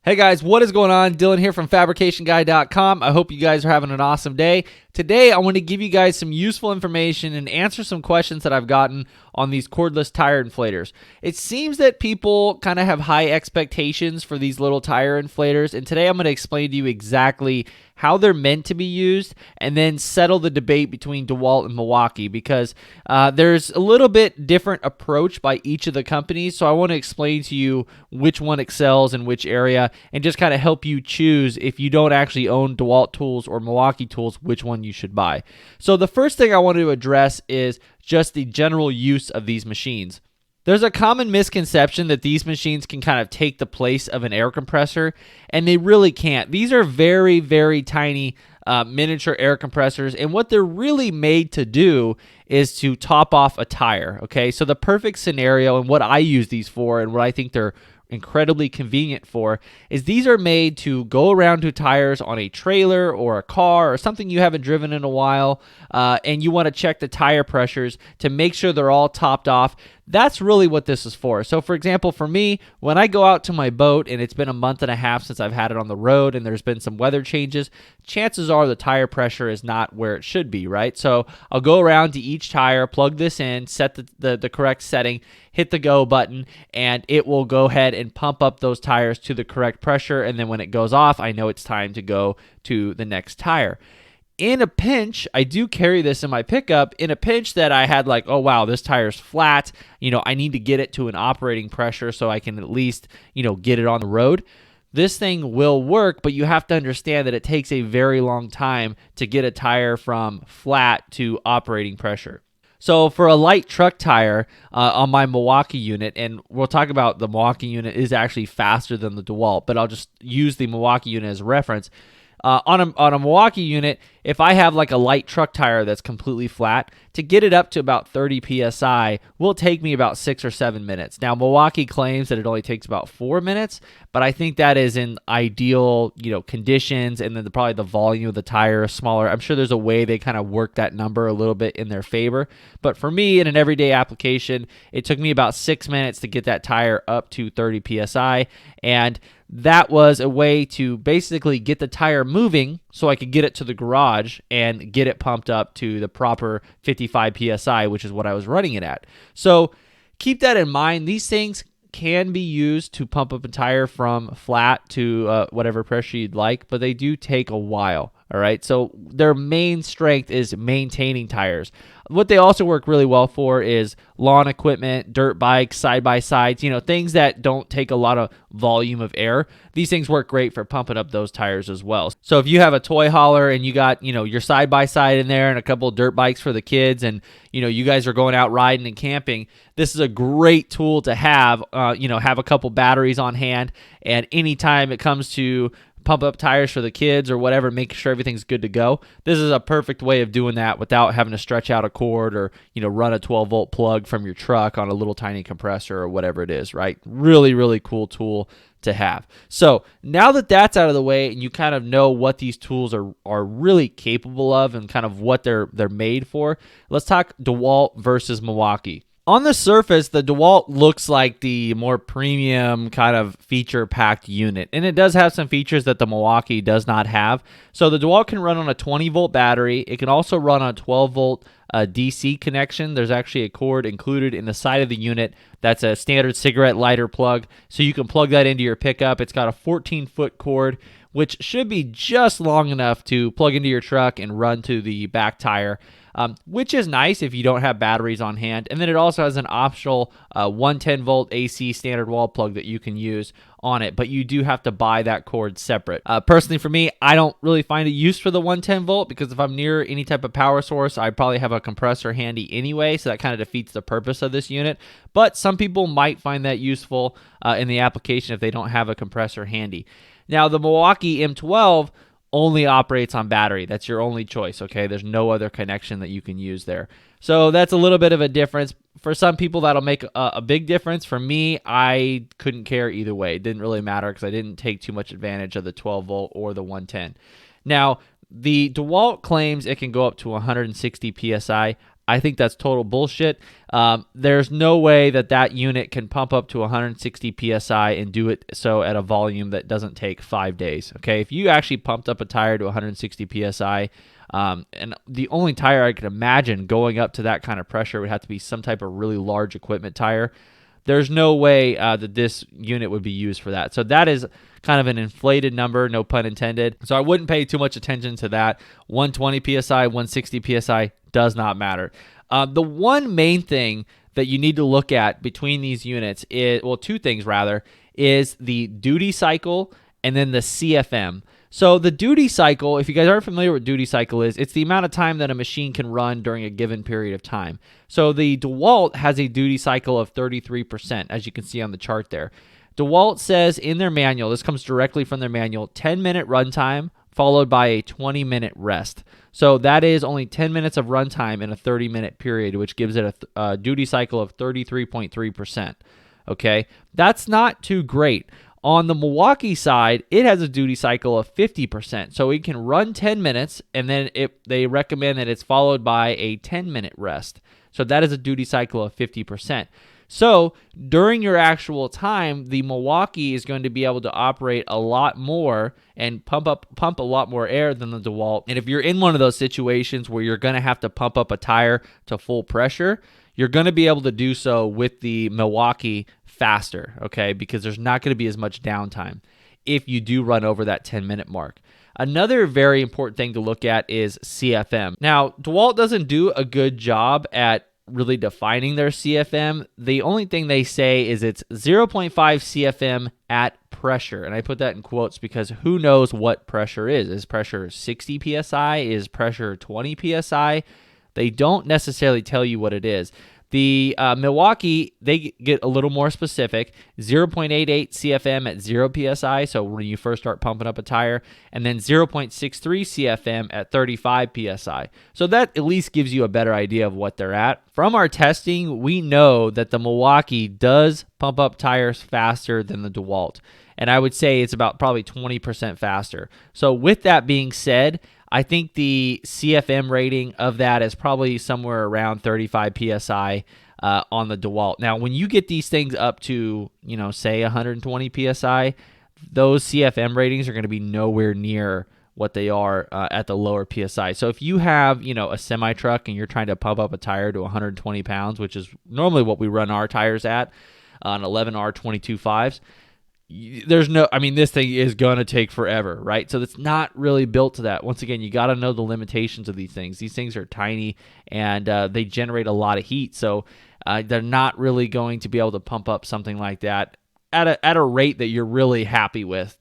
Hey guys, what is going on? Dylan here from FabricationGuy.com. I hope you guys are having an awesome day. Today, I want to give you guys some useful information and answer some questions that I've gotten on these cordless tire inflators. It seems that people kind of have high expectations for these little tire inflators, and today I'm going to explain to you exactly how they're meant to be used and then settle the debate between Dewalt and Milwaukee because there's a little bit different approach by each of the companies. So I want to explain to you which one excels in which area and just kind of help you choose, if you don't actually own Dewalt tools or Milwaukee tools, which one you should buy. So the first thing I want to address is just the general use of these machines. There's a common misconception that these machines can kind of take the place of an air compressor, and they really can't. These are very, very tiny miniature air compressors, and what they're really made to do is to top off a tire, okay? So the perfect scenario, and what I use these for, and what I think they're incredibly convenient for, is these are made to go around to tires on a trailer or a car or something you haven't driven in a while, and you want to check the tire pressures to make sure they're all topped off. That's really what this is for. So for example, for me, when I go out to my boat and it's been a month and a half since I've had it on the road and there's been some weather changes, chances are the tire pressure is not where it should be, right? So I'll go around to each tire, plug this in, set the correct setting, hit the go button, and it will go ahead and pump up those tires to the correct pressure. And then when it goes off, I know it's time to go to the next tire. In a pinch, I do carry this in my pickup. In a pinch that I had like, oh wow, this tire's flat, I need to get it to an operating pressure so I can at least, get it on the road. This thing will work, but you have to understand that it takes a very long time to get a tire from flat to operating pressure. So for a light truck tire on my Milwaukee unit, and we'll talk about the Milwaukee unit is actually faster than the Dewalt, but I'll just use the Milwaukee unit as a reference. On a Milwaukee unit, if I have like a light truck tire that's completely flat, to get it up to about 30 PSI will take me about 6 or 7 minutes. Now, Milwaukee claims that it only takes about 4 minutes, but I think that is in ideal, conditions, and then probably the volume of the tire is smaller. I'm sure there's a way they kind of work that number a little bit in their favor. But for me, in an everyday application, it took me about 6 minutes to get that tire up to 30 PSI, and that was a way to basically get the tire moving so I could get it to the garage and get it pumped up to the proper 55 PSI, which is what I was running it at. So keep that in mind. These things can be used to pump up a tire from flat to whatever pressure you'd like, but they do take a while. All right, so their main strength is maintaining tires. What they also work really well for is lawn equipment, dirt bikes, side-by-sides, things that don't take a lot of volume of air. These things work great for pumping up those tires as well. So if you have a toy hauler and you got, your side-by-side in there and a couple of dirt bikes for the kids, and, you guys are going out riding and camping, this is a great tool to have, have a couple batteries on hand, and anytime it comes to pump up tires for the kids or whatever, make sure everything's good to go. This is a perfect way of doing that without having to stretch out a cord or, run a 12-volt plug from your truck on a little tiny compressor or whatever it is, right? Really, really cool tool to have. So now that that's out of the way and you kind of know what these tools are really capable of and kind of what they're made for, let's talk Dewalt versus Milwaukee. On the surface, the Dewalt looks like the more premium kind of feature-packed unit, and it does have some features that the Milwaukee does not have. So the Dewalt can run on a 20-volt battery. It can also run on a 12-volt DC connection. There's actually a cord included in the side of the unit that's a standard cigarette lighter plug, so you can plug that into your pickup. It's got a 14-foot cord, which should be just long enough to plug into your truck and run to the back tire. Which is nice if you don't have batteries on hand. And then it also has an optional 110-volt AC standard wall plug that you can use on it, but you do have to buy that cord separate. Personally, for me, I don't really find a use for the 110-volt because if I'm near any type of power source, I probably have a compressor handy anyway, so that kind of defeats the purpose of this unit. But some people might find that useful in the application if they don't have a compressor handy. Now, the Milwaukee M12 only operates on battery. That's your only choice, okay? There's no other connection that you can use there. So that's a little bit of a difference. For some people, that'll make a big difference. For me, I couldn't care either way. It didn't really matter because I didn't take too much advantage of the 12-volt or the 110. Now, the Dewalt claims it can go up to 160 PSI. I think that's total bullshit. There's no way that unit can pump up to 160 PSI and do it so at a volume that doesn't take 5 days. Okay, if you actually pumped up a tire to 160 PSI, and the only tire I could imagine going up to that kind of pressure would have to be some type of really large equipment tire. There's no way that this unit would be used for that. So that is kind of an inflated number, no pun intended. So I wouldn't pay too much attention to that. 120 PSI, 160 PSI does not matter. The one main thing that you need to look at between these units is, well, two things rather, is the duty cycle and then the CFM. So the duty cycle, if you guys aren't familiar with what duty cycle is, it's the amount of time that a machine can run during a given period of time. So the Dewalt has a duty cycle of 33%, as you can see on the chart there. Dewalt says in their manual, this comes directly from their manual, 10-minute runtime followed by a 20-minute rest. So that is only 10 minutes of runtime in a 30-minute period, which gives it a duty cycle of 33.3%. Okay, that's not too great. On the Milwaukee side, it has a duty cycle of 50%. So it can run 10 minutes, and then they recommend that it's followed by a 10-minute rest. So that is a duty cycle of 50%. So during your actual time, the Milwaukee is going to be able to operate a lot more and pump a lot more air than the Dewalt. And if you're in one of those situations where you're going to have to pump up a tire to full pressure, you're going to be able to do so with the Milwaukee faster, okay? Because there's not going to be as much downtime if you do run over that 10-minute mark. Another very important thing to look at is CFM. Now, Dewalt doesn't do a good job at really defining their CFM. The only thing they say is it's 0.5 CFM at pressure. And I put that in quotes because who knows what pressure is. Is pressure 60 PSI? Is pressure 20 PSI? They don't necessarily tell you what it is. The Milwaukee, they get a little more specific, 0.88 CFM at 0 PSI, so when you first start pumping up a tire, and then 0.63 CFM at 35 PSI. So that at least gives you a better idea of what they're at. From our testing, we know that the Milwaukee does pump up tires faster than the Dewalt, and I would say it's about probably 20% faster. So with that being said, I think the CFM rating of that is probably somewhere around 35 PSI on the Dewalt. Now, when you get these things up to, say 120 PSI, those CFM ratings are going to be nowhere near what they are at the lower PSI. So if you have, a semi-truck and you're trying to pump up a tire to 120 pounds, which is normally what we run our tires at on 11R 22.5s, this thing is going to take forever, right? So it's not really built to that. Once again, you got to know the limitations of these things. These things are tiny and they generate a lot of heat. So they're not really going to be able to pump up something like that at a rate that you're really happy with,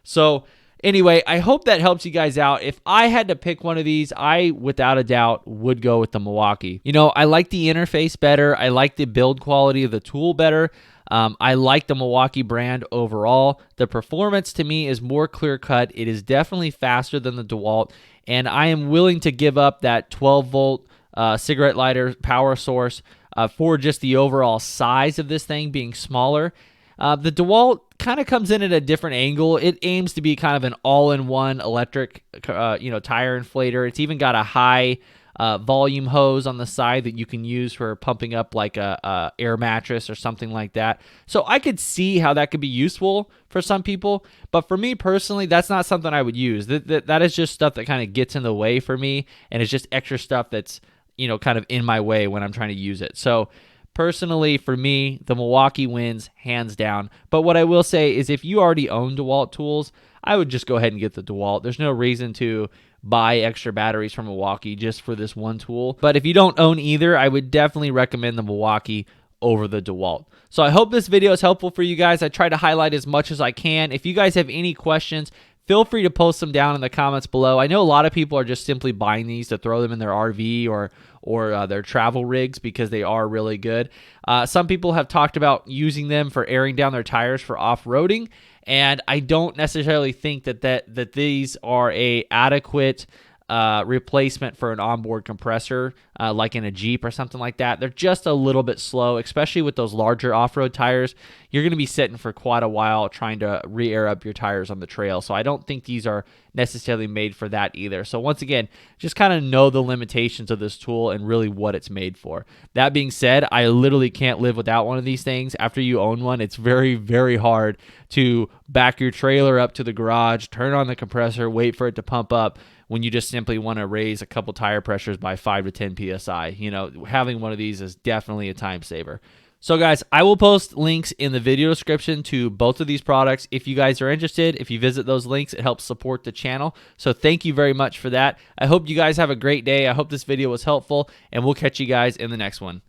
So anyway, I hope that helps you guys out. If I had to pick one of these, I, without a doubt, would go with the Milwaukee. I like the interface better. I like the build quality of the tool better. I like the Milwaukee brand overall. The performance to me is more clear-cut. It is definitely faster than the Dewalt, and I am willing to give up that 12-volt cigarette lighter power source for just the overall size of this thing being smaller. The Dewalt kind of comes in at a different angle. It aims to be kind of an all-in-one electric, tire inflator. It's even got a high volume hose on the side that you can use for pumping up like a air mattress or something like that. So I could see how that could be useful for some people, but for me personally, that's not something I would use. That is just stuff that kind of gets in the way for me, and it's just extra stuff that's kind of in my way when I'm trying to use it. So personally, for me, the Milwaukee wins hands down. But what I will say is if you already own Dewalt tools, I would just go ahead and get the Dewalt. There's no reason to buy extra batteries from Milwaukee just for this one tool. But if you don't own either, I would definitely recommend the Milwaukee over the Dewalt. So I hope this video is helpful for you guys. I try to highlight as much as I can. If you guys have any questions, feel free to post them down in the comments below. I know a lot of people are just simply buying these to throw them in their RV or their travel rigs because they are really good. Some people have talked about using them for airing down their tires for off-roading, and I don't necessarily think that these are a adequate replacement for an onboard compressor, like in a Jeep or something like that. They're just a little bit slow, especially with those larger off-road tires. You're going to be sitting for quite a while trying to re-air up your tires on the trail. So I don't think these are necessarily made for that either. So once again, just kind of know the limitations of this tool and really what it's made for. That being said, I literally can't live without one of these things. After you own one, it's very, very hard to back your trailer up to the garage, turn on the compressor, wait for it to pump up when you just simply want to raise a couple tire pressures by 5 to 10 psi. You know, having one of these is definitely a time saver. So guys, I will post links in the video description to both of these products. If you guys are interested, if you visit those links, it helps support the channel. So thank you very much for that. I hope you guys have a great day. I hope this video was helpful, and we'll catch you guys in the next one.